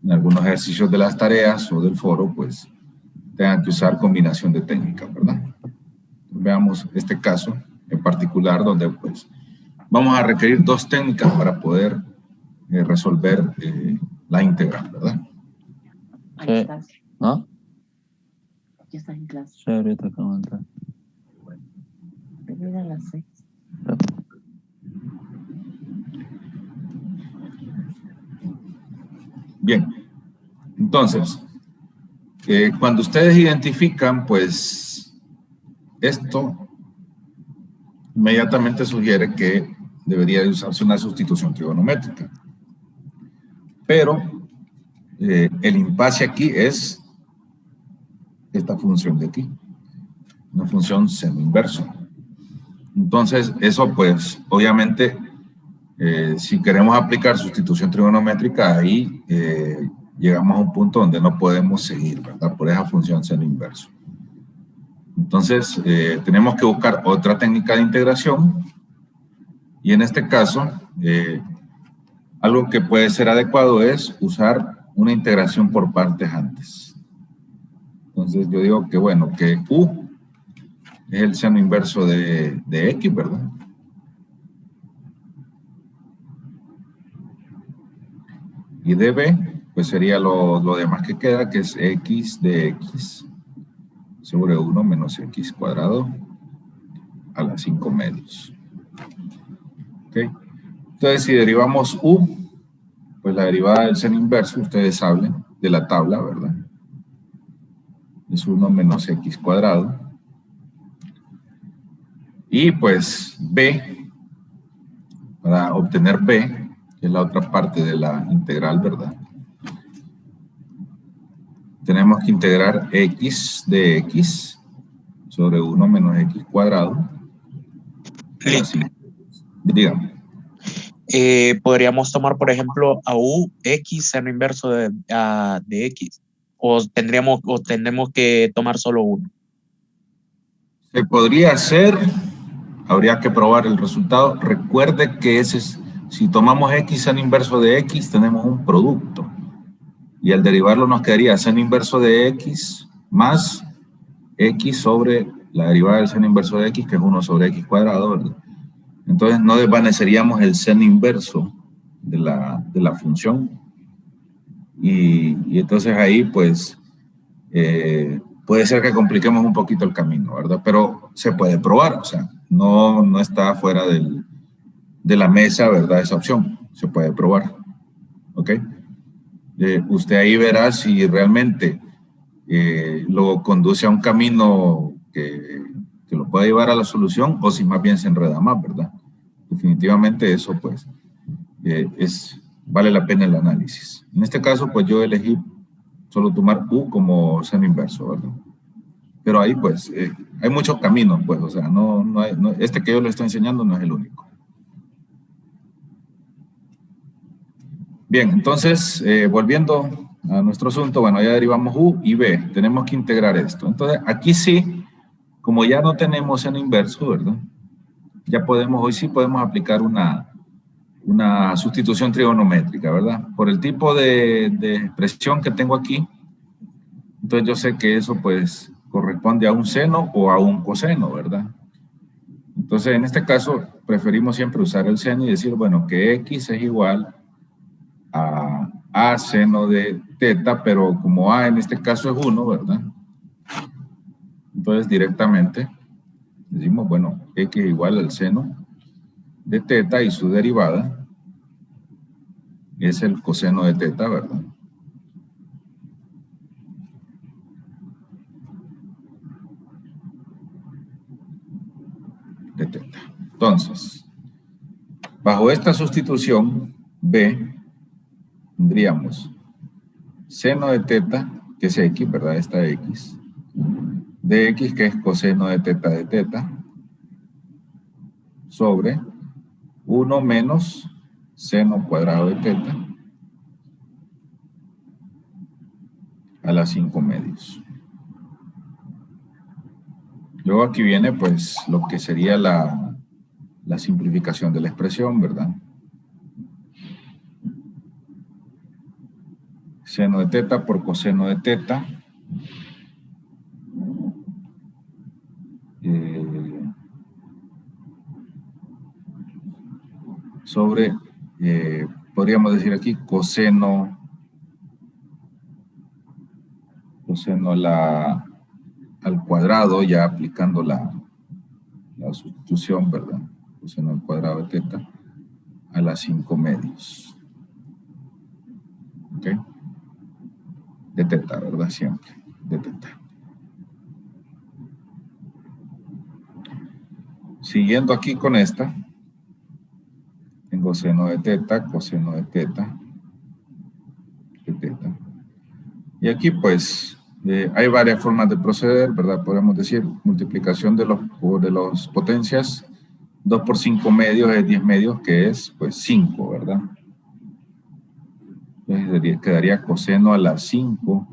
en algunos ejercicios de las tareas o del foro, pues tengan que usar combinación de técnicas, ¿verdad? Veamos este caso en particular donde pues vamos a requerir dos técnicas para poder resolver la integral, ¿verdad? Ahí estás. ¿No? Ya estás en clase. Sí, ahorita acabo de entrar. Termina a las 6. Bien, entonces, cuando ustedes identifican, pues, esto inmediatamente sugiere que debería de usarse una sustitución trigonométrica. Pero el impasse aquí es esta función de aquí, una función seno inverso. Entonces, eso pues, obviamente, si queremos aplicar sustitución trigonométrica, ahí llegamos a un punto donde no podemos seguir, ¿verdad? Por esa función seno inverso. Entonces, tenemos que buscar otra técnica de integración, y en este caso, algo que puede ser adecuado es usar una integración por partes antes. Entonces, yo digo que, bueno, que U es el seno inverso de X, ¿verdad? Y de B, pues sería lo demás que queda, que es X de X sobre 1 menos X cuadrado a las 5 medios. ¿Ok? Entonces, si derivamos U, pues la derivada del seno inverso, ustedes saben, de la tabla, ¿verdad? Es 1 menos X cuadrado. Y pues B, para obtener B, que es la otra parte de la integral, ¿verdad? Tenemos que integrar X de X sobre 1 menos X cuadrado. Así. Dígame. Podríamos tomar, por ejemplo, a U, X, seno inverso de X. O tendremos que tomar solo uno. Se podría hacer, habría que probar el resultado. Recuerde que si tomamos X seno inverso de X, tenemos un producto. Y al derivarlo nos quedaría seno inverso de X más X sobre la derivada del seno inverso de X, que es 1 sobre X cuadrado, ¿verdad? Entonces no desvaneceríamos el seno inverso de la función. Y entonces ahí, pues, puede ser que compliquemos un poquito el camino, ¿verdad? Pero se puede probar, o sea, no está fuera de la mesa, ¿verdad? Esa opción, se puede probar, ¿ok? Usted ahí verá si realmente lo conduce a un camino que lo pueda llevar a la solución o si más bien se enreda más, ¿verdad? Definitivamente eso, pues, vale la pena el análisis. En este caso, pues yo elegí solo tomar U como seno inverso, ¿verdad? Pero ahí, pues, hay muchos caminos, pues, o sea, este que yo le estoy enseñando no es el único. Bien, entonces, volviendo a nuestro asunto, bueno, ya derivamos U y B, tenemos que integrar esto. Entonces, aquí sí, como ya no tenemos seno inverso, ¿verdad? Ya hoy sí podemos aplicar una sustitución trigonométrica, ¿verdad? Por el tipo de expresión que tengo aquí, entonces yo sé que eso, pues, corresponde a un seno o a un coseno, ¿verdad? Entonces, en este caso, preferimos siempre usar el seno y decir, bueno, que X es igual a seno de teta, pero como A en este caso es 1, ¿verdad? Entonces directamente decimos, bueno, X es igual al seno de teta y su derivada es el coseno de teta, ¿verdad? De teta. Entonces, bajo esta sustitución, B, tendríamos seno de teta, que es X, ¿verdad? Esta X, de X, que es coseno de teta, sobre 1 menos seno cuadrado de teta a las 5 medios. Luego aquí viene, pues, lo que sería la simplificación de la expresión, ¿verdad? seno de teta por coseno de teta. Sobre, podríamos decir aquí, coseno al cuadrado, ya aplicando la sustitución, ¿verdad? Coseno al cuadrado de teta a las 5 medios. ¿Ok? De teta, ¿verdad? Siempre, de teta. Siguiendo aquí con esta, tengo seno de teta, coseno de teta, de teta. Y aquí pues hay varias formas de proceder, ¿verdad? Podemos decir multiplicación de los potencias. 2 por 5 medios es 10 medios, que es pues 5, ¿verdad? Entonces quedaría coseno a la 5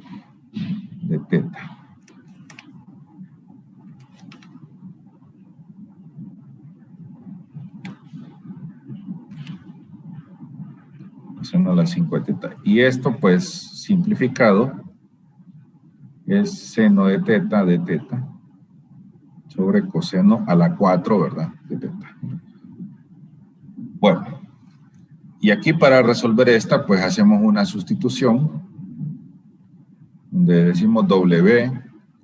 de teta. Coseno a la 5 de teta. Y esto pues simplificado es seno de teta sobre coseno a la 4, ¿verdad? De teta. Bueno, y aquí para resolver esta, pues hacemos una sustitución, donde decimos W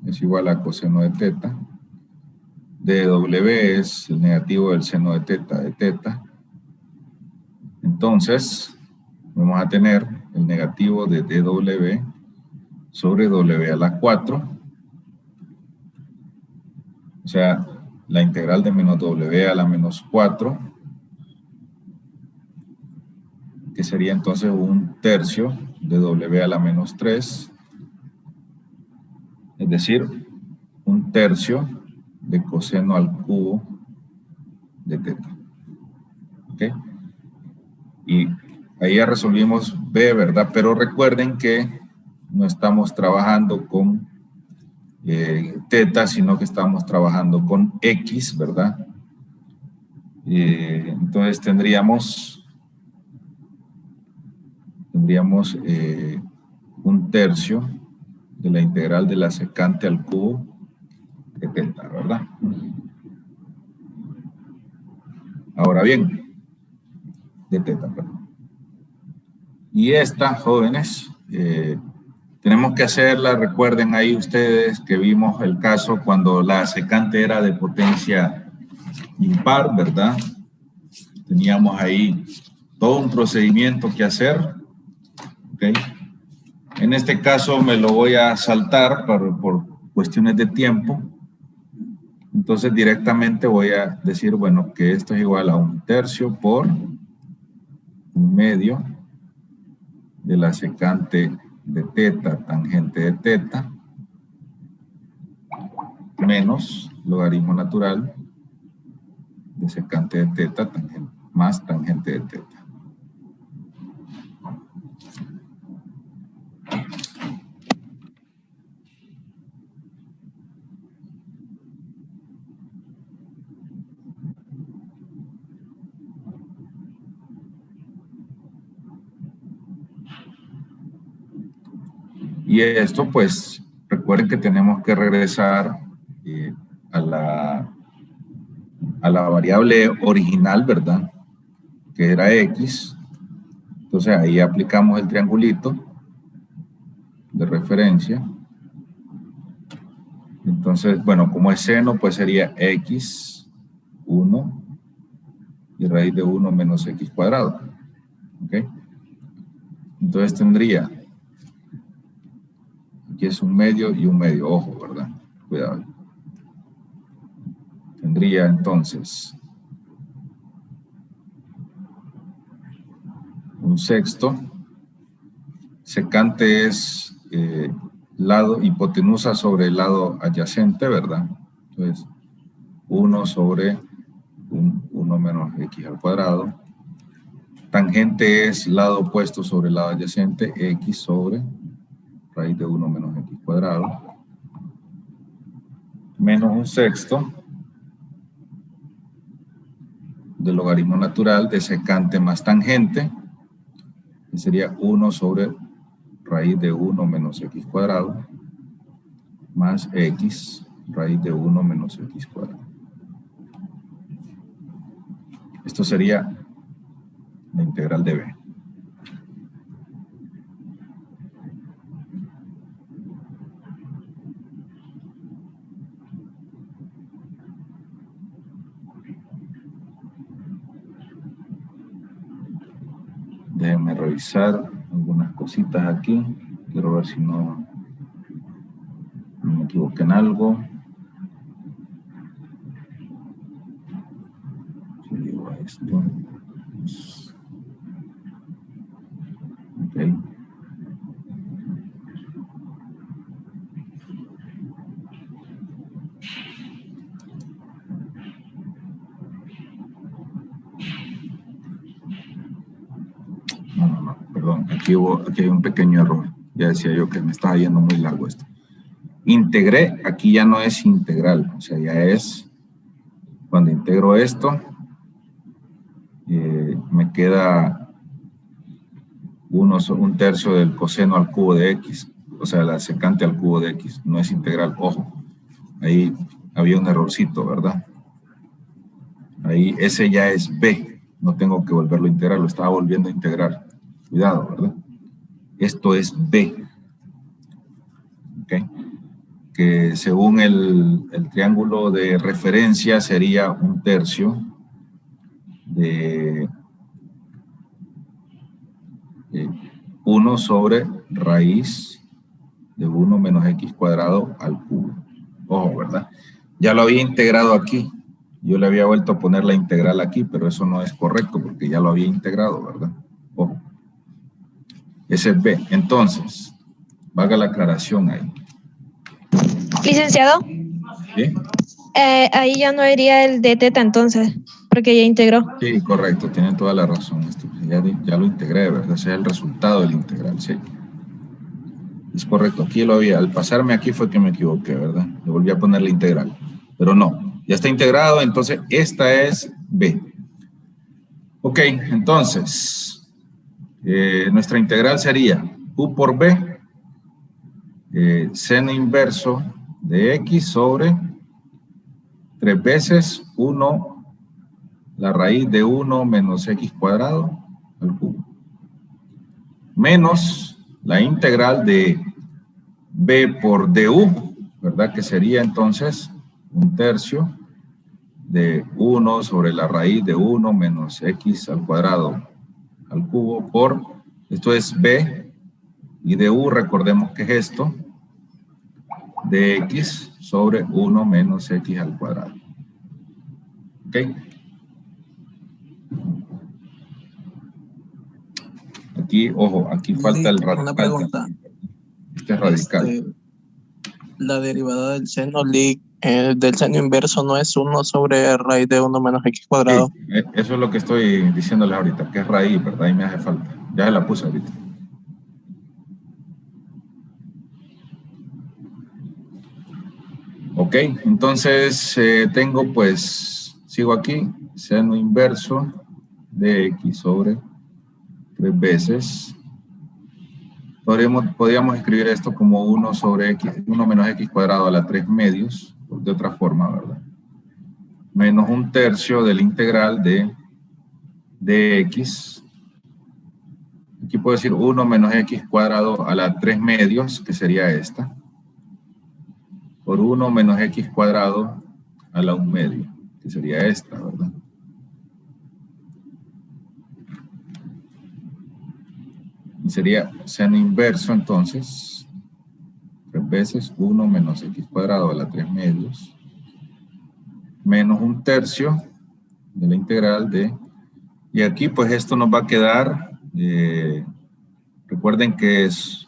es igual a coseno de teta, dW es el negativo del seno de teta. Entonces, vamos a tener el negativo de dW sobre W a la 4, o sea, la integral de menos W a la menos 4, que sería entonces un tercio de W a la menos 3, es decir, un tercio de coseno al cubo de teta. ¿Ok? Y ahí ya resolvimos B, ¿verdad? Pero recuerden que no estamos trabajando con teta, sino que estamos trabajando con X, ¿verdad? Entonces tendríamos un tercio de la integral de la secante al cubo de teta, ¿verdad? Ahora bien, de teta, perdón. Y esta, jóvenes, tenemos que hacerla, recuerden ahí ustedes que vimos el caso cuando la secante era de potencia impar, ¿verdad? Teníamos ahí todo un procedimiento que hacer, ¿ok? En este caso me lo voy a saltar por cuestiones de tiempo. Entonces directamente voy a decir, bueno, que esto es igual a un tercio por un medio de la secante de teta, tangente de teta, menos logaritmo natural de secante de teta más tangente de teta. Y esto, pues, recuerden que tenemos que regresar a la variable original, ¿verdad? Que era X. Entonces, ahí aplicamos el triangulito de referencia. Entonces, bueno, como es seno, pues sería X, 1, y raíz de 1 menos X cuadrado. ¿Ok? Entonces tendría... Aquí es un medio y un medio, ojo, ¿verdad? Cuidado. Tendría entonces un sexto. Secante es lado hipotenusa sobre el lado adyacente, ¿verdad? Entonces, 1 sobre 1 menos X al cuadrado. Tangente es lado opuesto sobre el lado adyacente, X sobre raíz de 1 menos X cuadrado, menos un sexto del logaritmo natural de secante más tangente, que sería 1 sobre raíz de 1 menos x cuadrado más x raíz de 1 menos x cuadrado. Esto sería la integral de b. Déjenme revisar algunas cositas aquí. Quiero ver si no me equivoqué en algo. Si digo esto. Ok. No, perdón. Aquí hay un pequeño error. Ya decía yo que me estaba yendo muy largo esto. Integré, aquí ya no es integral, o sea, ya es, cuando integro esto, me queda un tercio del coseno al cubo de x, o sea, la secante al cubo de x, no es integral, ojo, ahí había un errorcito, ¿verdad? Ahí ese ya es b, no tengo que volverlo a integrar, lo estaba volviendo a integrar, cuidado, ¿verdad? Esto es b, ¿ok? Que según el triángulo de referencia sería un tercio de 1 sobre raíz de 1 menos x cuadrado al cubo. Ojo, ¿verdad? Ya lo había integrado aquí. Yo le había vuelto a poner la integral aquí, pero eso no es correcto porque ya lo había integrado, ¿verdad? Ojo. Ese es b. Entonces, valga la aclaración ahí. Licenciado, ¿Sí? ahí ya no iría el de teta entonces, porque ya integró. Sí, correcto, tienen toda la razón. Ya lo integré, ¿verdad? Ese es el resultado del integral, sí. Es correcto, aquí lo había. Al pasarme aquí fue que me equivoqué, ¿verdad? Le volví a poner la integral. Pero no, ya está integrado, entonces esta es b. Ok, entonces, nuestra integral sería u por b, seno inverso de x sobre 3 veces 1, la raíz de 1 menos x cuadrado al cubo. Menos la integral de b por du, ¿verdad? Que sería entonces un tercio de 1 sobre la raíz de 1 menos x al cuadrado al cubo por, esto es b, y du, recordemos que es esto, de x sobre 1 menos x al cuadrado. ¿Ok? Aquí, ojo, aquí falta el radical. Una pregunta. Este es radical. La derivada del seno del seno inverso no es 1 sobre raíz de 1 menos x cuadrado. Sí, eso es lo que estoy diciéndole ahorita, que es raíz, ¿verdad? Ahí me hace falta. Ya se la puse ahorita. Ok, entonces tengo pues, sigo aquí, seno inverso de x sobre 3 veces. Podríamos escribir esto como 1 sobre x, 1 menos x cuadrado a la 3 medios, de otra forma, ¿verdad? Menos un tercio de la integral de x. Aquí puedo decir 1 menos x cuadrado a la 3 medios, que sería esta, por 1 menos x cuadrado a la 1 medio, que sería esta, ¿verdad? Y sería seno inverso, entonces, 3 veces 1 menos x cuadrado a la 3 medios, menos un tercio de la integral de... Y aquí, pues, esto nos va a quedar... recuerden que es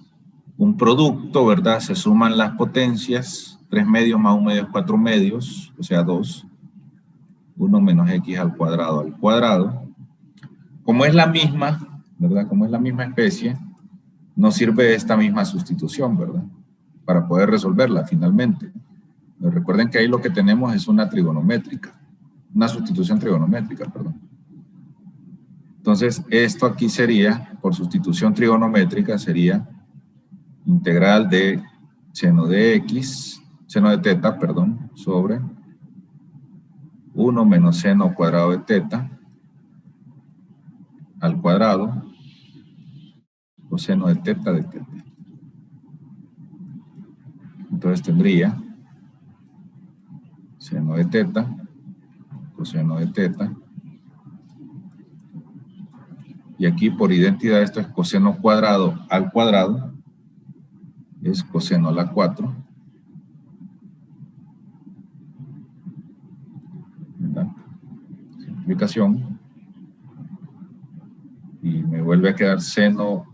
un producto, ¿verdad? Se suman las potencias, 3 medios más 1 medio es 4 medios, o sea 2. 1 menos x al cuadrado. Como es la misma, ¿verdad? Como es la misma especie, nos sirve esta misma sustitución, ¿verdad? Para poder resolverla finalmente. Pero recuerden que ahí lo que tenemos es una trigonométrica, una sustitución trigonométrica, perdón. Entonces, esto aquí sería, por sustitución trigonométrica, sería integral de seno de x, seno de teta, perdón, sobre 1 menos seno cuadrado de teta al cuadrado coseno de teta de teta. Entonces tendría seno de teta, coseno de teta, y aquí por identidad esto es coseno cuadrado al cuadrado, es coseno a la 4, ¿verdad? Simplificación, y me vuelve a quedar seno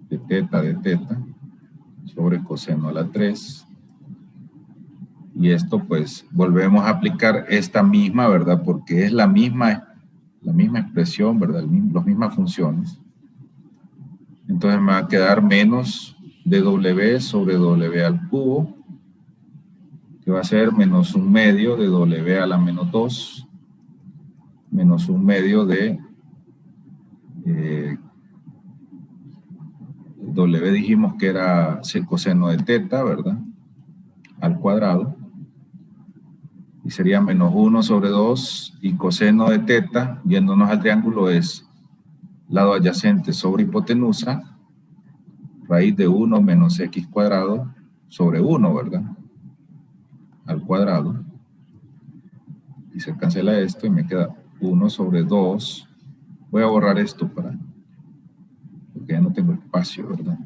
de teta sobre coseno a la 3, y esto pues volvemos a aplicar esta misma, ¿verdad? Porque es la misma expresión, ¿verdad? Las mismas funciones. Entonces me va a quedar menos dw sobre w al cubo, que va a ser menos 1/2 de w a la menos 2, menos 1/2 de w dijimos que era coseno de teta, ¿verdad? Al cuadrado. Y sería menos 1 sobre 2, y coseno de teta, yéndonos al triángulo, es lado adyacente sobre hipotenusa, raíz de 1 menos x cuadrado sobre 1, ¿verdad? Al cuadrado. Y se cancela esto y me queda 1 sobre 2. Voy a borrar esto porque ya no tengo espacio, ¿verdad?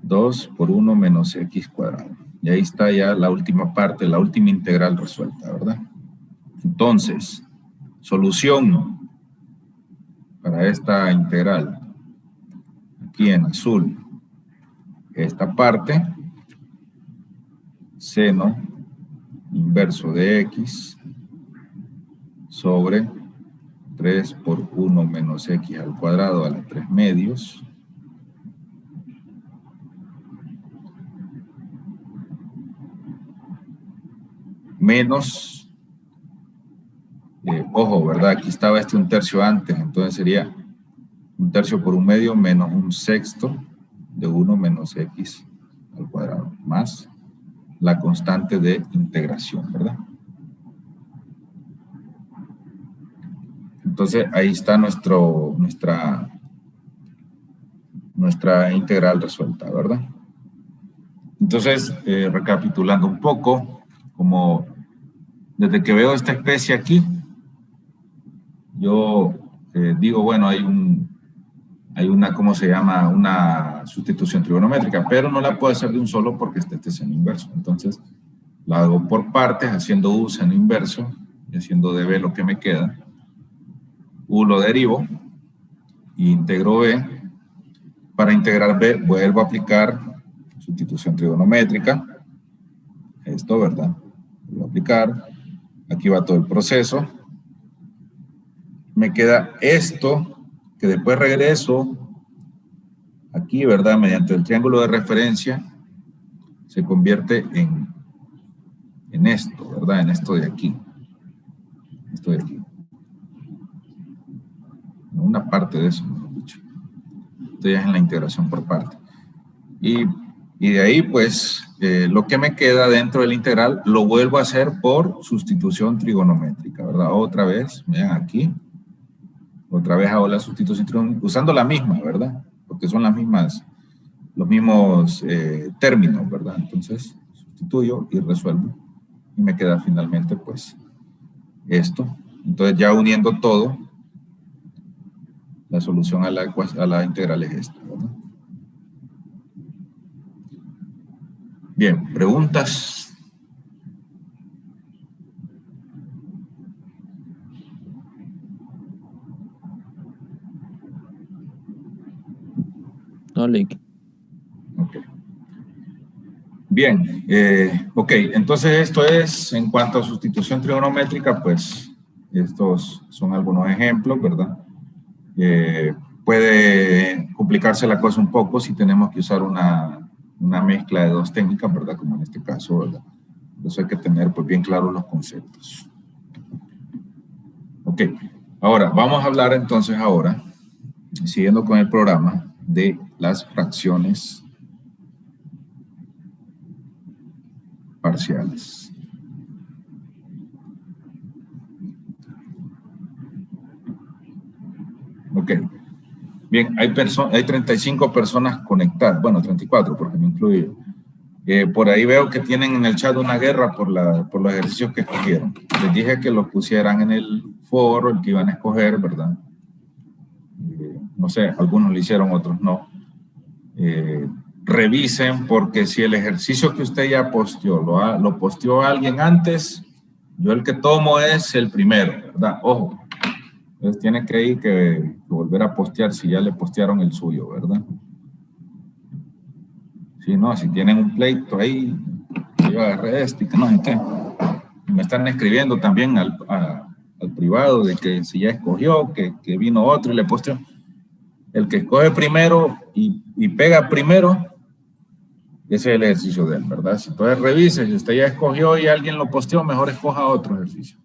Dos por 1 menos x cuadrado. Y ahí está ya la última parte, la última integral resuelta, ¿verdad? Entonces, solución para esta integral. Aquí en azul, esta parte, seno inverso de x sobre 3 por 1 menos x al cuadrado a la 3/2. Menos, ojo, ¿verdad? Aquí estaba un tercio antes, entonces sería 1/3 por 1/2 menos 1/6 de 1 menos x al cuadrado, más la constante de integración, ¿verdad? Entonces ahí está nuestra integral resuelta, ¿verdad? Entonces, recapitulando un poco, como desde que veo esta especie aquí, yo digo, bueno, hay una, ¿cómo se llama? Una sustitución trigonométrica, pero no la puedo hacer de un solo porque este seno inverso. Entonces, la hago por partes, haciendo U seno inverso y haciendo de B lo que me queda. U lo derivo y integro B. Para integrar B, vuelvo a aplicar sustitución trigonométrica. Esto, ¿verdad? Voy a aplicar. Aquí va todo el proceso. Me queda esto, que después regreso aquí, ¿verdad? Mediante el triángulo de referencia, se convierte en esto, ¿verdad? En esto de aquí. Esto de aquí. Una parte de eso, mejor dicho. Esto ya es en la integración por parte. Y de ahí, pues, lo que me queda dentro de la integral lo vuelvo a hacer por sustitución trigonométrica, ¿verdad? Otra vez, vean aquí. Otra vez hago la sustitución trigonométrica, usando la misma, ¿verdad? Porque son los mismos términos, ¿verdad? Entonces, sustituyo y resuelvo. Y me queda finalmente, pues, esto. Entonces, ya uniendo todo, la solución a la integral es esta, ¿verdad? Bien, ¿preguntas? No, Lick. Ok. Bien, ok, entonces esto es, en cuanto a sustitución trigonométrica, pues, estos son algunos ejemplos, ¿verdad? Puede complicarse la cosa un poco si tenemos que usar una mezcla de dos técnicas, ¿verdad? Como en este caso, ¿verdad? Entonces hay que tener pues bien claros los conceptos. Ok, ahora vamos a hablar entonces ahora, siguiendo con el programa, de las fracciones parciales. Ok, bien, hay 35 personas conectadas, bueno, 34 porque me incluyo. Por ahí veo que tienen en el chat una guerra por los ejercicios que escogieron. Les dije que los pusieran en el foro, el que iban a escoger, ¿verdad? No sé, algunos lo hicieron, otros no. Revisen, porque si el ejercicio que usted ya posteó, lo posteó alguien antes, yo el que tomo es el primero, ¿verdad? Ojo, entonces tiene que ir que volver a postear si ya le postearon el suyo, ¿verdad? Si no, si tienen un pleito ahí, yo agarré este y que no sé qué. Me están escribiendo también al privado de que si ya escogió, que vino otro y le posteó. El que escoge primero y pega primero, ese es el ejercicio de él, ¿verdad? Entonces revise, si usted ya escogió y alguien lo posteó, mejor escoja otro ejercicio.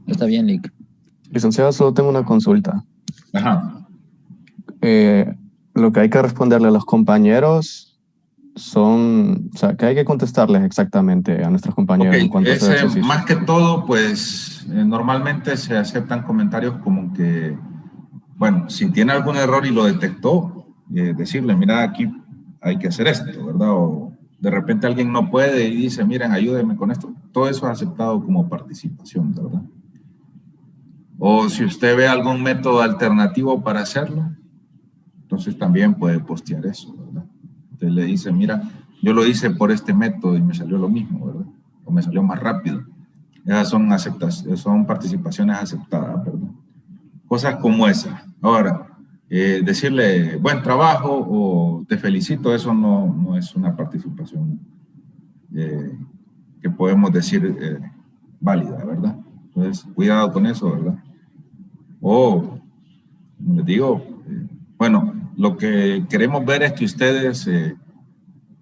Está bien, Lick. Licenciado, solo tengo una consulta. Ajá. Lo que hay que responderle a los compañeros son, o sea, ¿qué hay que contestarles exactamente a nuestros compañeros en cuanto a ese ejercicio? Más que todo, pues, normalmente se aceptan comentarios como que, bueno, si tiene algún error y lo detectó, decirle, mira, aquí hay que hacer esto, ¿verdad? O de repente alguien no puede y dice, miren, ayúdenme con esto. Todo eso es aceptado como participación, ¿verdad? O si usted ve algún método alternativo para hacerlo, entonces también puede postear eso, ¿verdad? Usted le dice, mira, yo lo hice por este método y me salió lo mismo, ¿verdad? O me salió más rápido. Esas son participaciones aceptadas, ¿verdad? Cosas como esa. Ahora, decirle buen trabajo o te felicito, eso no es una participación que podemos decir válida, ¿verdad? Entonces, cuidado con eso, ¿verdad? O, como les digo, bueno, lo que queremos ver es que ustedes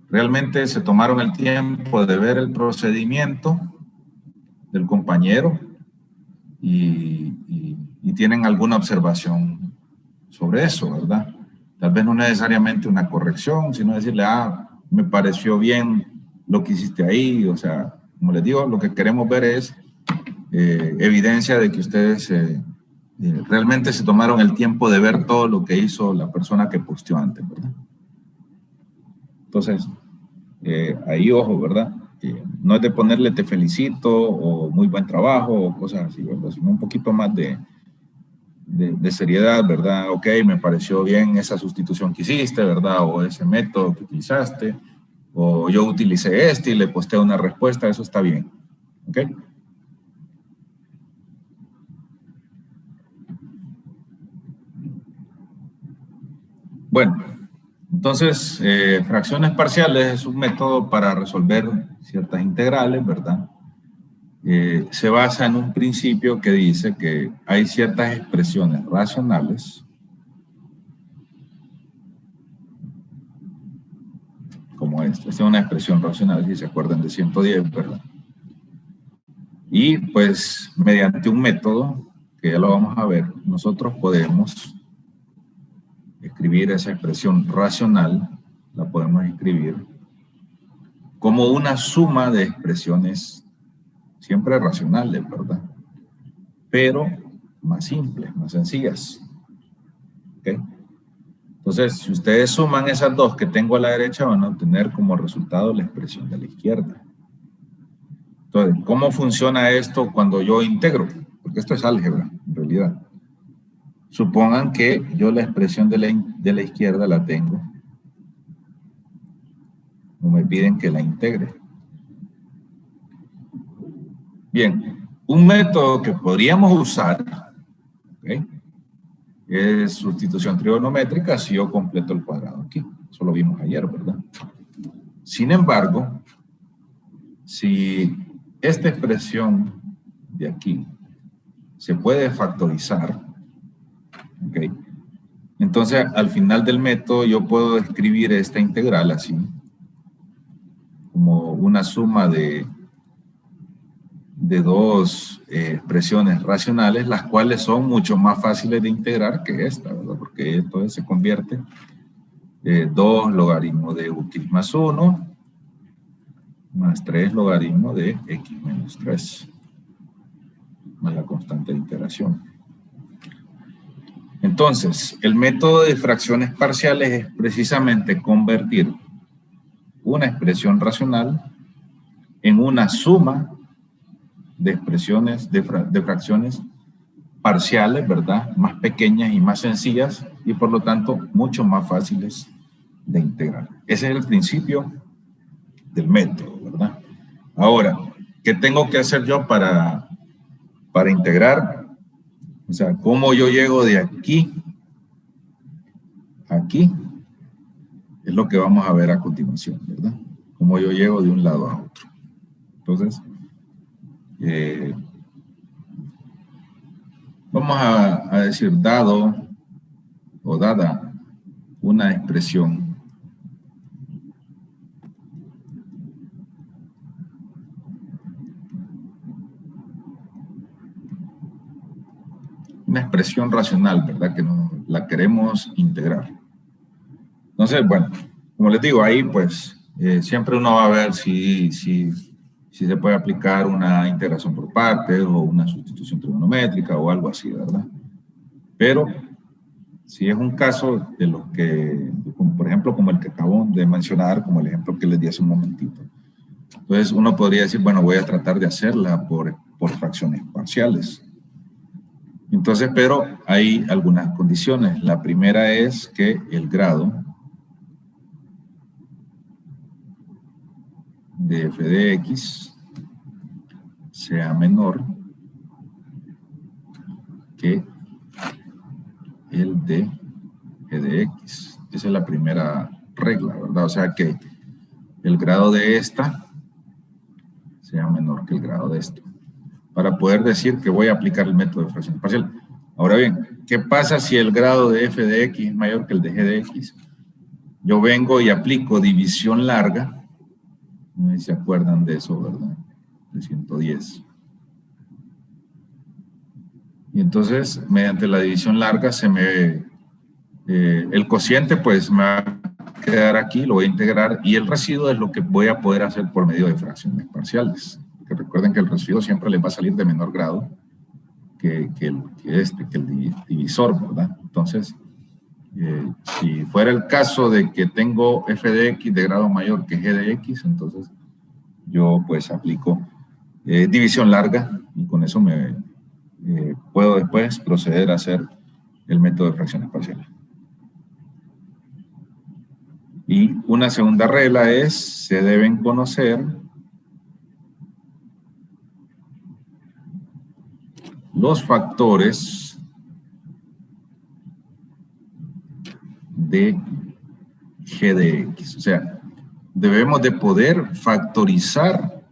realmente se tomaron el tiempo de ver el procedimiento del compañero y tienen alguna observación sobre eso, ¿verdad? Tal vez no necesariamente una corrección, sino decirle, me pareció bien lo que hiciste ahí. O sea, como les digo, lo que queremos ver es evidencia de que ustedes realmente se tomaron el tiempo de ver todo lo que hizo la persona que posteó antes, ¿verdad? Entonces, ahí ojo, ¿verdad? No es de ponerle te felicito o muy buen trabajo o cosas así, ¿verdad? Sino un poquito más de seriedad, ¿verdad? Ok, me pareció bien esa sustitución que hiciste, ¿verdad? O ese método que utilizaste, o yo utilicé este y le posté una respuesta, eso está bien, ¿ok? Bueno, entonces, fracciones parciales es un método para resolver ciertas integrales, ¿verdad? Se basa en un principio que dice que hay ciertas expresiones racionales, como esta es una expresión racional, si se acuerdan de 110, ¿verdad? Y pues mediante un método, que ya lo vamos a ver, nosotros podemos escribir esa expresión racional, la podemos escribir como una suma de expresiones siempre racionales, ¿verdad? Pero más simples, más sencillas. ¿Ok? Entonces, si ustedes suman esas dos que tengo a la derecha, van a obtener como resultado la expresión de la izquierda. Entonces, ¿cómo funciona esto cuando yo integro? Porque esto es álgebra, en realidad. Supongan que yo la expresión de la izquierda la tengo. No me piden que la integre. Bien, un método que podríamos usar, ¿okay?, es sustitución trigonométrica si yo completo el cuadrado aquí. Eso lo vimos ayer, ¿verdad? Sin embargo, si esta expresión de aquí se puede factorizar, ¿ok?, Entonces, al final del método, yo puedo escribir esta integral así, como una suma de dos expresiones racionales, las cuales son mucho más fáciles de integrar que esta, ¿verdad? Porque entonces se convierte 2 logaritmos de x más 1 más 3 logaritmos de x menos 3 más la constante de integración. Entonces, el método de fracciones parciales es precisamente convertir una expresión racional en una suma de expresiones, de fracciones parciales, ¿verdad? Más pequeñas y más sencillas y por lo tanto mucho más fáciles de integrar. Ese es el principio del método, ¿verdad? Ahora, ¿qué tengo que hacer yo para integrar? O sea, ¿cómo yo llego de aquí a aquí? Es lo que vamos a ver a continuación, ¿verdad? Cómo yo llego de un lado a otro. Entonces, vamos a decir dado o dada una expresión racional, ¿verdad? Que la queremos integrar. Entonces, bueno, como les digo, ahí pues siempre uno va a ver si se puede aplicar una integración por partes o una sustitución trigonométrica o algo así, ¿verdad? Pero si es un caso de los que, por ejemplo, como el que acabo de mencionar, como el ejemplo que les di hace un momentito, entonces uno podría decir, bueno, voy a tratar de hacerla por fracciones parciales. Entonces, pero hay algunas condiciones. La primera es que el grado de f de x sea menor que el de g de x. Esa es la primera regla, ¿verdad? O sea que el grado de esta sea menor que el grado de esto, para poder decir que voy a aplicar el método de fracción parcial. Ahora bien, ¿qué pasa si el grado de f de x es mayor que el de g de x? Yo vengo y aplico división larga. No sé si se acuerdan de eso, ¿verdad? De 110. Y entonces, mediante la división larga, el cociente pues me va a quedar aquí, lo voy a integrar, y el residuo es lo que voy a poder hacer por medio de fracciones parciales. Porque recuerden que el residuo siempre les va a salir de menor grado que el divisor, ¿verdad? Entonces, si fuera el caso de que tengo f de x de grado mayor que g de x, entonces yo pues aplico división larga y con eso puedo después proceder a hacer el método de fracciones parciales. Y una segunda regla es, se deben conocer los factores de g de x. O sea, debemos de poder factorizar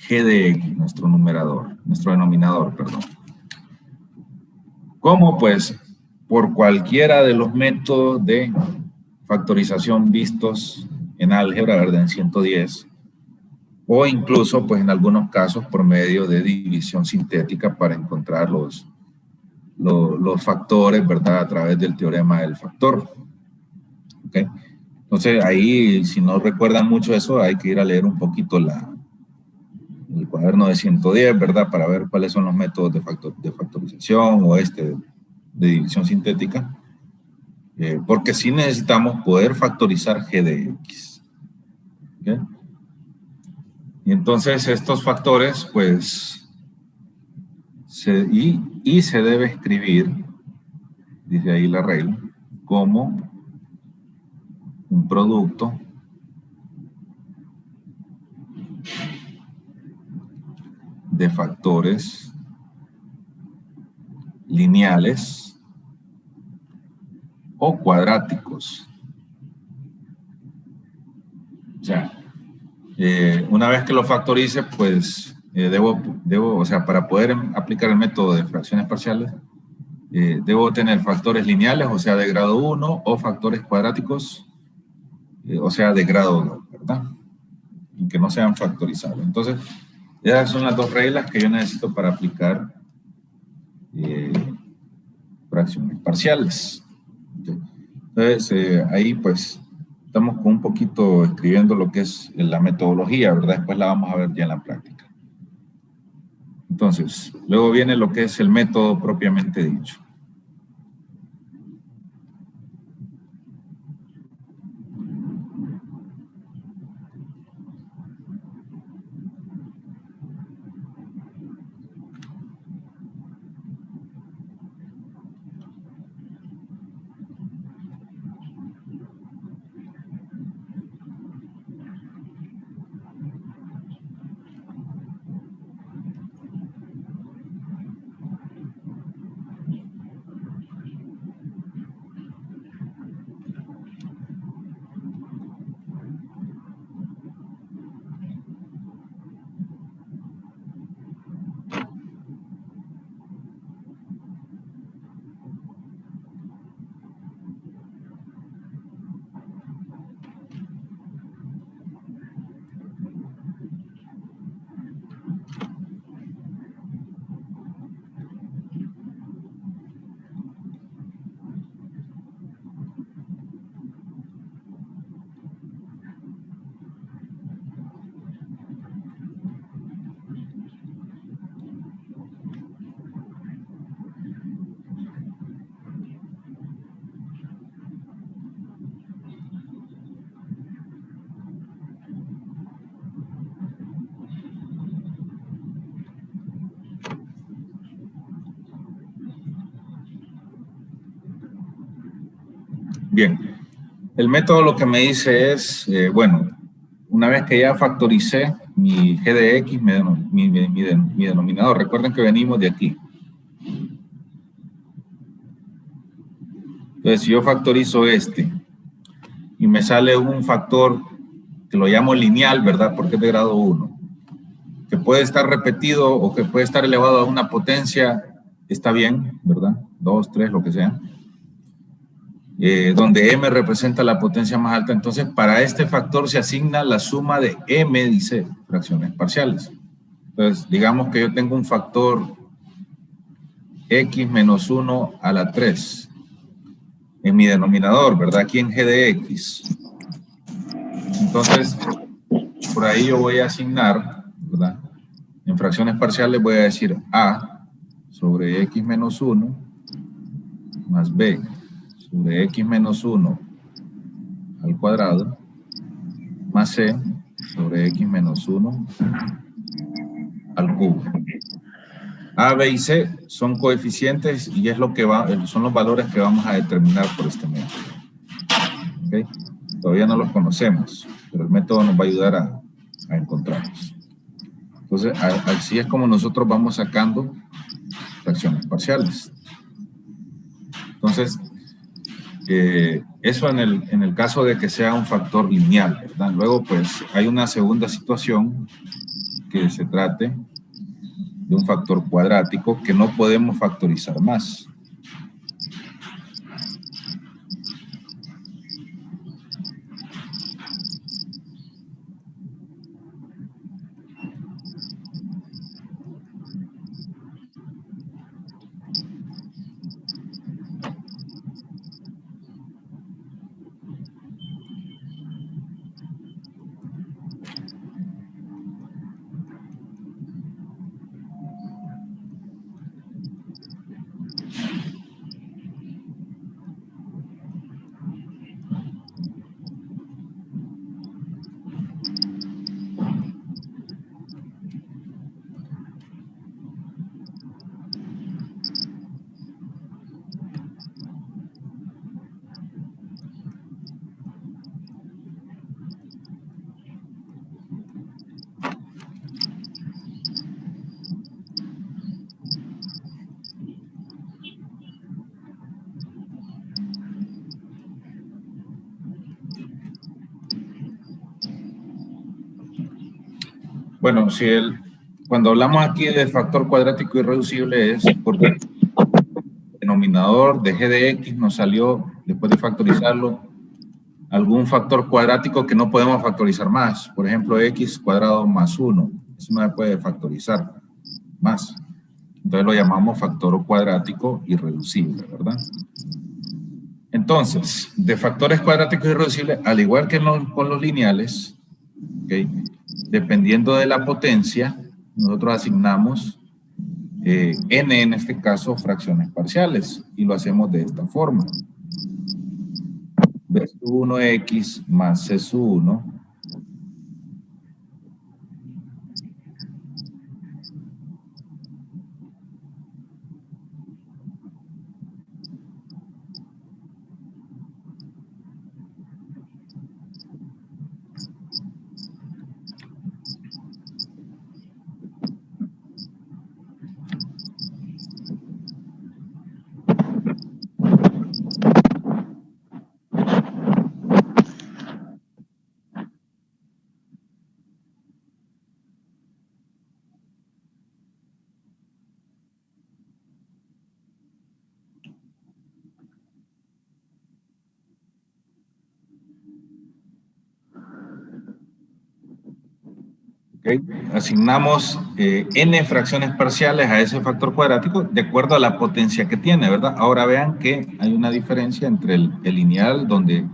g de x, nuestro denominador, perdón. ¿Cómo? Pues por cualquiera de los métodos de factorización vistos en álgebra, ¿verdad? En 110, o incluso, pues en algunos casos, por medio de división sintética para encontrar los factores, ¿verdad? A través del teorema del factor. ¿Ok? Entonces, ahí, si no recuerdan mucho eso, hay que ir a leer un poquito el cuaderno de 110, ¿verdad? Para ver cuáles son los métodos de factorización o de división sintética. Porque sí necesitamos poder factorizar g de x. ¿Okay? Y entonces estos factores, pues, se debe escribir, dice ahí la regla, como un producto de factores lineales o cuadráticos. O sea, una vez que lo factorice, pues o sea, para poder aplicar el método de fracciones parciales, debo tener factores lineales, o sea, de grado 1, o factores cuadráticos, o sea, de grado 2, ¿verdad? Y que no sean factorizables. Entonces, esas son las dos reglas que yo necesito para aplicar fracciones parciales. Entonces, ahí pues estamos con un poquito escribiendo lo que es la metodología, ¿verdad? Después la vamos a ver ya en la práctica. Entonces, luego viene lo que es el método propiamente dicho. Bien, el método lo que me dice es, bueno, una vez que ya factoricé mi g de x, mi denominador, recuerden que venimos de aquí. Entonces, si yo factorizo este y me sale un factor que lo llamo lineal, ¿verdad? Porque es de grado 1, que puede estar repetido o que puede estar elevado a una potencia, está bien, ¿verdad? 2, 3, lo que sea. Donde m representa la potencia más alta. Entonces, para este factor se asigna la suma de m, dice, fracciones parciales. Entonces, digamos que yo tengo un factor x menos 1 a la 3 en mi denominador, ¿verdad? Aquí en g de x. Entonces, por ahí yo voy a asignar, ¿verdad? En fracciones parciales voy a decir a sobre x menos 1 más b sobre x menos 1 al cuadrado más c sobre x menos 1 al cubo. A, B y C son coeficientes y es lo que son los valores que vamos a determinar por este método. ¿Okay? Todavía no los conocemos, pero el método nos va a ayudar a encontrarlos. Entonces, así es como nosotros vamos sacando fracciones parciales. Entonces, eso en el caso de que sea un factor lineal, ¿verdad? Luego, pues, hay una segunda situación que se trate de un factor cuadrático que no podemos factorizar más. Bueno, cuando hablamos aquí de factor cuadrático irreducible es porque denominador de g de x nos salió, después de factorizarlo, algún factor cuadrático que no podemos factorizar más. Por ejemplo, x cuadrado más 1. Eso no se puede factorizar más. Entonces lo llamamos factor cuadrático irreducible, ¿verdad? Entonces, de factores cuadráticos irreducibles, al igual que con los lineales, ¿okay? Dependiendo de la potencia, nosotros asignamos n, en este caso, fracciones parciales, y lo hacemos de esta forma. B sub 1x más C sub 1 ¿okay? Asignamos n fracciones parciales a ese factor cuadrático de acuerdo a la potencia que tiene, ¿verdad? Ahora vean que hay una diferencia entre el lineal, donde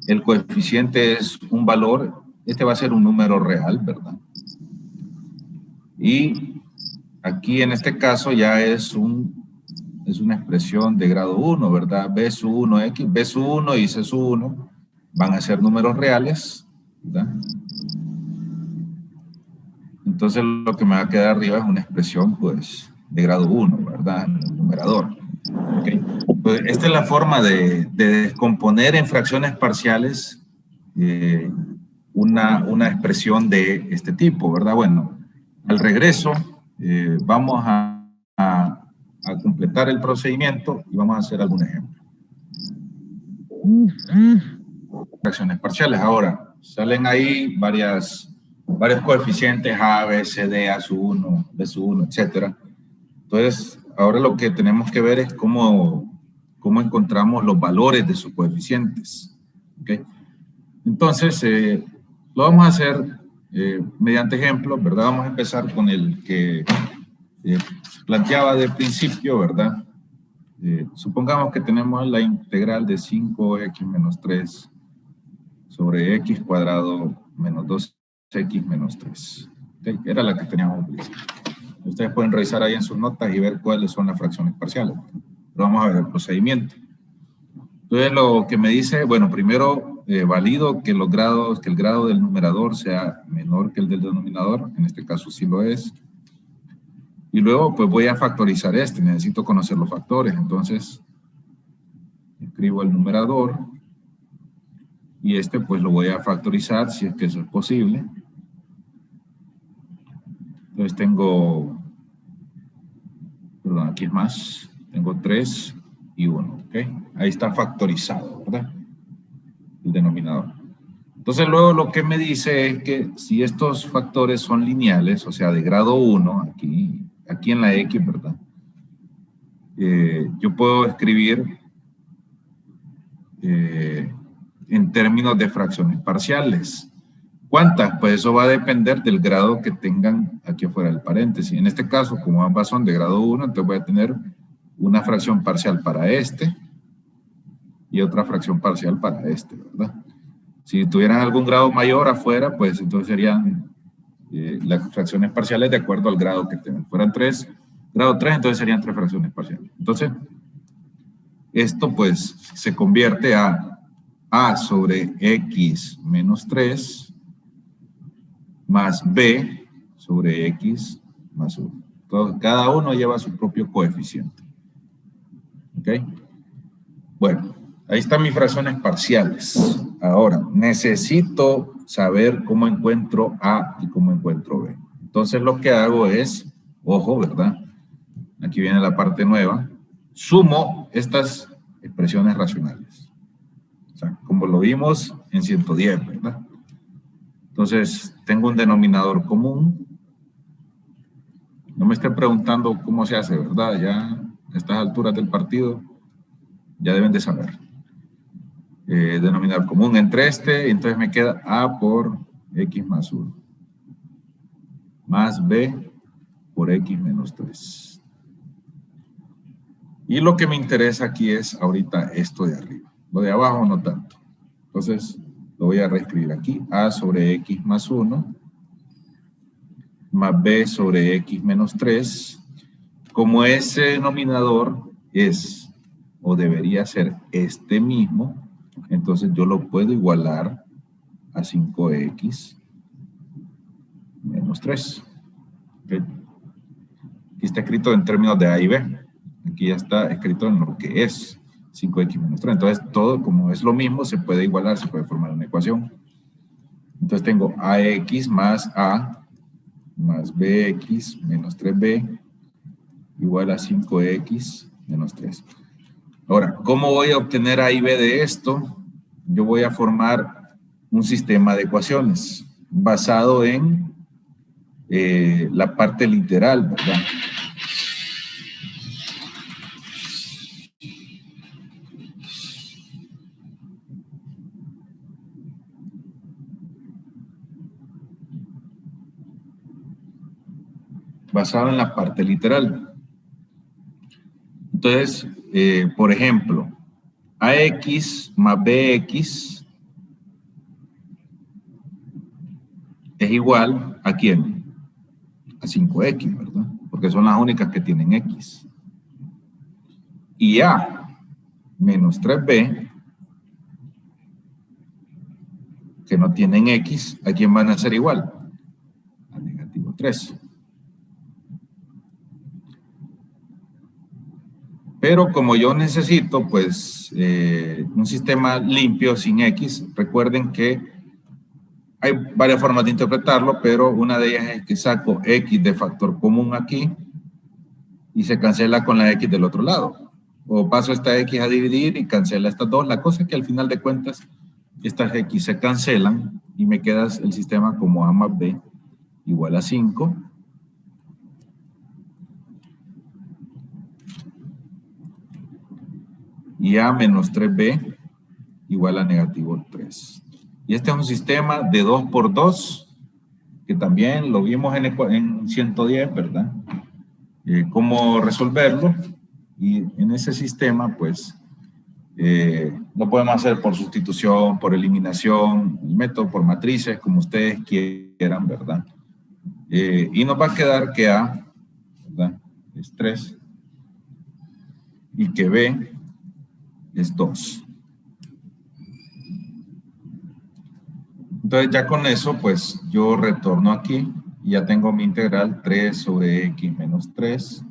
el coeficiente es un valor, este va a ser un número real, ¿verdad? Y aquí en este caso ya es una expresión de grado 1, ¿verdad? B sub 1x, B sub 1 y C sub 1 van a ser números reales, ¿verdad? Entonces lo que me va a quedar arriba es una expresión, pues, de grado 1, ¿verdad? En el numerador. ¿Okay? Pues esta es la forma de descomponer en fracciones parciales una expresión de este tipo, ¿verdad? Bueno, al regreso vamos a completar el procedimiento y vamos a hacer algún ejemplo. Fracciones parciales. Ahora, salen ahí varios coeficientes A, B, C, D, A sub 1, B sub 1, etc. Entonces, ahora lo que tenemos que ver es cómo encontramos los valores de sus coeficientes. ¿Okay? Entonces, lo vamos a hacer mediante ejemplos, ¿verdad? Vamos a empezar con el que planteaba de principio, ¿verdad? Supongamos que tenemos la integral de 5x menos 3 sobre x cuadrado menos 2x menos 3. ¿Okay? Era la que teníamos al principio. Ustedes pueden revisar ahí en sus notas y ver cuáles son las fracciones parciales. Pero vamos a ver el procedimiento. Entonces lo que me dice, bueno, primero valido que el grado del numerador sea menor que el del denominador. En este caso sí lo es. Y luego pues voy a factorizar este. Necesito conocer los factores. Entonces escribo el numerador. Y este pues lo voy a factorizar si es que eso es posible. Entonces tengo, perdón, aquí es más, tengo 3 y 1, ¿ok? Ahí está factorizado, ¿verdad? El denominador. Entonces luego lo que me dice es que si estos factores son lineales, o sea, de grado 1, aquí en la X, ¿verdad? Yo puedo escribir en términos de fracciones parciales. ¿Cuántas? Pues eso va a depender del grado que tengan aquí afuera del paréntesis. En este caso, como ambas son de grado 1, entonces voy a tener una fracción parcial para este y otra fracción parcial para este, ¿verdad? Si tuvieran algún grado mayor afuera, pues entonces serían las fracciones parciales de acuerdo al grado que tengan. Fueran 3, grado 3, entonces serían 3 fracciones parciales. Entonces, esto pues se convierte a sobre x menos 3 más b sobre x más 1. Entonces, cada uno lleva su propio coeficiente. ¿Ok? Bueno, ahí están mis fracciones parciales. Ahora, necesito saber cómo encuentro a y cómo encuentro b. Entonces, lo que hago es, ojo, ¿verdad? Aquí viene la parte nueva. Sumo estas expresiones racionales. O sea, como lo vimos en 110, ¿verdad? Entonces, tengo un denominador común. No me esté preguntando cómo se hace, ¿verdad? Ya a estas alturas del partido, ya deben de saber. Denominador común entre entonces me queda A por X más 1. Más B por X menos 3. Y lo que me interesa aquí es ahorita esto de arriba. Lo de abajo no tanto. Entonces, lo voy a reescribir aquí. A sobre X más 1. Más B sobre X menos 3. Como ese denominador es, o debería ser este mismo, entonces yo lo puedo igualar a 5X menos 3. ¿Okay? Aquí está escrito en términos de A y B. Aquí ya está escrito en lo que es 5X menos 3. Entonces, todo como es lo mismo, se puede igualar, se puede formar una ecuación. Entonces, tengo AX más A más BX menos 3B igual a 5X menos 3. Ahora, ¿cómo voy a obtener A y B de esto? Yo voy a formar un sistema de ecuaciones basado en la parte literal, ¿verdad? Basado en la parte literal. Entonces, por ejemplo, AX más BX es igual ¿a quién? A 5X, ¿verdad? Porque son las únicas que tienen X. Y A menos 3B, que no tienen X, ¿a quién van a ser igual? A negativo 3. Pero como yo necesito, pues, un sistema limpio sin X, recuerden que hay varias formas de interpretarlo, pero una de ellas es que saco X de factor común aquí y se cancela con la X del otro lado. O paso esta X a dividir y cancela estas dos. La cosa es que al final de cuentas, estas X se cancelan y me queda el sistema como A más B igual a 5. Y A menos 3B igual a negativo 3. Y este es un sistema de 2 por 2, que también lo vimos en 110, ¿verdad? Cómo resolverlo. Y en ese sistema, pues, lo podemos hacer por sustitución, por eliminación, el método por matrices, como ustedes quieran, ¿verdad? Y nos va a quedar que A, ¿verdad?, es 3 y que B es 2. Entonces ya con eso, pues yo retorno aquí y ya tengo mi integral 3 sobre X menos 3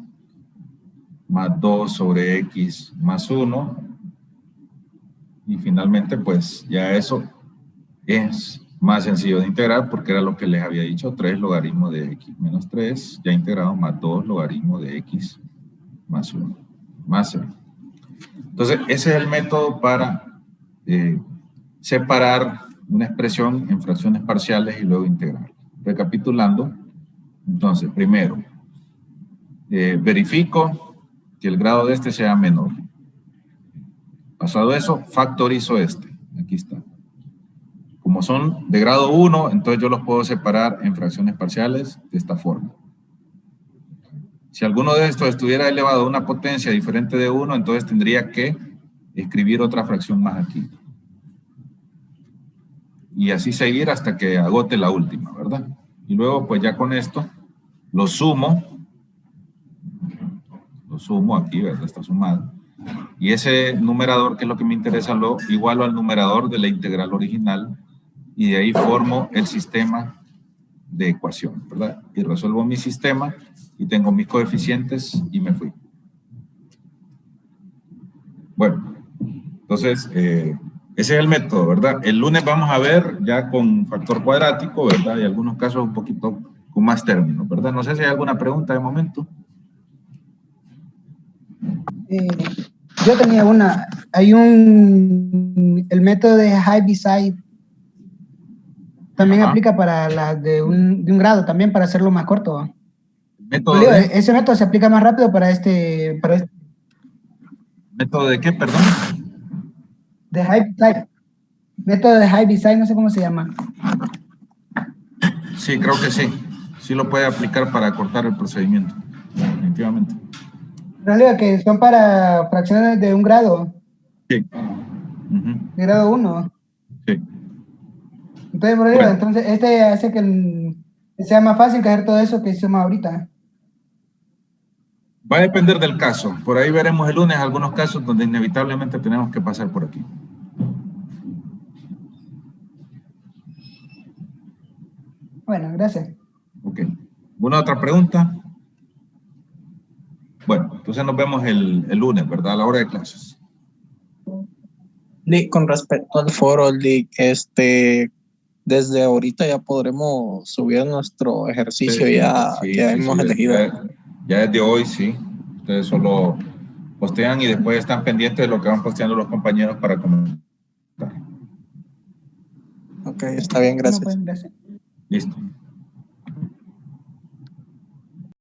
más 2 sobre X más 1 y finalmente pues ya eso es más sencillo de integrar porque era lo que les había dicho, 3 logaritmo de X menos 3 ya integrado más 2 logaritmo de X más 1 más 0. Entonces, ese es el método para separar una expresión en fracciones parciales y luego integrar. Recapitulando, entonces, primero, verifico que el grado de este sea menor. Pasado eso, factorizo este. Aquí está. Como son de grado 1, entonces yo los puedo separar en fracciones parciales de esta forma. Si alguno de estos estuviera elevado a una potencia diferente de 1, entonces tendría que escribir otra fracción más aquí. Y así seguir hasta que agote la última, ¿verdad? Y luego, pues ya con esto, lo sumo aquí, ¿verdad? Está sumado. Y ese numerador, que es lo que me interesa, lo igualo al numerador de la integral original y de ahí formo el sistema de ecuación, ¿verdad? Y resuelvo mi sistema y tengo mis coeficientes y me fui. Bueno, entonces, ese es el método, ¿verdad? El lunes vamos a ver ya con factor cuadrático, ¿verdad? Y algunos casos un poquito con más términos, ¿verdad? No sé si hay alguna pregunta de momento. Yo tenía una. Hay el método de Heaviside también aplica para las de un grado, también para hacerlo más corto. Método de... Ese método se aplica más rápido para este. ¿Método de qué, perdón? De Hyvisite. Método de Hyvisite, no sé cómo se llama. Sí, creo que sí. Sí lo puede aplicar para cortar el procedimiento. Definitivamente. Pero digo que son para fracciones de un grado. Sí. De grado 1. Sí. Entonces, por Bueno. entonces este hace que sea más fácil que hacer todo eso que hicimos ahorita. Va a depender del caso. Por ahí veremos el lunes algunos casos donde inevitablemente tenemos que pasar por aquí. Bueno, gracias. Ok. ¿Alguna otra pregunta? Bueno, entonces nos vemos el lunes, ¿verdad? A la hora de clases. Lick, con respecto al foro, Lick, desde ahorita ya podremos subir nuestro ejercicio que hemos elegido. Ya desde hoy, sí. Ustedes solo postean y después están pendientes de lo que van posteando los compañeros para comentar. Ok, está bien, gracias. No, pues, gracias. Listo.